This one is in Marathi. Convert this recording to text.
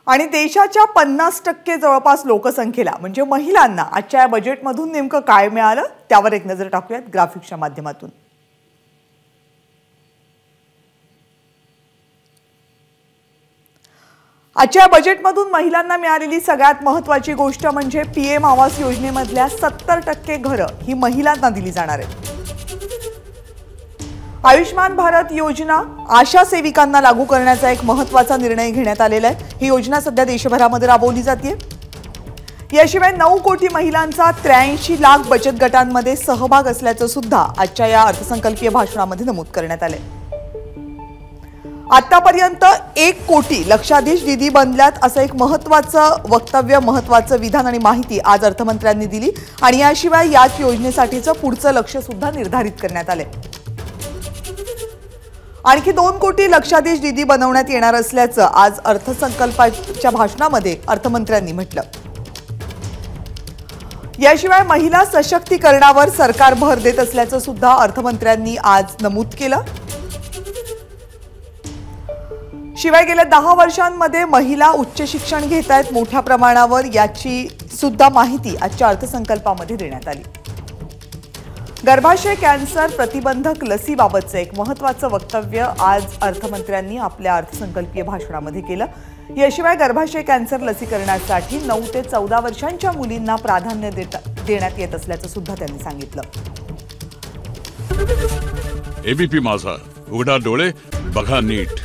आणि देशाच्या 50% जवळपास लोकसंख्येला म्हणजे महिलांना आजच्या बजेटमधून नेमकं काय मिळालं त्यावर एक नजर टाकूयात ग्राफिक्सच्या माध्यमातून। आजच्या बजेटमधून महिलांना मिळालेली सगळ्यात महत्त्वाची गोष्ट म्हणजे पीएम आवास योजनेमधल्या 70% घरं ही महिलांना दिली जाणार आहेत। आयुष्मान भारत योजना आशा सेविकांना लागू करण्याचा एक महत्त्वाचा निर्णय घेण्यात आलेला आहे। ही योजना सध्या देशभरामध्ये राबवली जाते। याशिवाय 9 कोटी महिलांचा 83 लाख बचत गटांमध्ये सहभाग असल्याचं सुद्धा आजच्या या अर्थसंकल्पीय भाषणामध्ये नमूद करण्यात आले। आतापर्यंत 1 कोटी लक्षाधीश दीदी बनल्यात असं एक महत्त्वाचं वक्तव्य, महत्त्वाचं विधान आणि माहिती आज अर्थमंत्र्यांनी दिली आणि याशिवाय याच योजनेसाठीचं पुढचं लक्ष्य सुद्धा निर्धारित करण्यात आले। आणखी 2 कोटी लक्षाधीश दीदी बनवण्यात येणार असल्याचं आज अर्थसंकल्पाच्या भाषणामध्ये अर्थमंत्र्यांनी म्हटलं। याशिवाय महिला सशक्तीकरणावर सरकार भर देत असल्याचं सुद्धा अर्थमंत्र्यांनी आज नमूद केलं। शिवाय गेल्या 10 वर्षांमध्ये महिला उच्च शिक्षण घेत आहेत मोठ्या प्रमाणावर, याची सुद्धा माहिती आजच्या अर्थसंकल्पामध्ये देण्यात आली। गर्भाशय कॅन्सर प्रतिबंधक लसीबाबतचं एक महत्त्वाचं वक्तव्य आज अर्थमंत्र्यांनी आपल्या अर्थसंकल्पीय भाषणामध्ये केलं। याशिवाय गर्भाशय कॅन्सर लसीकरणासाठी 9 ते 14 वर्षांच्या मुलींना प्राधान्य देण्यात येत असल्याचं सुद्धा त्यांनी सांगितलं। एबीपी माझा, उघडा डोळे बघा नीट।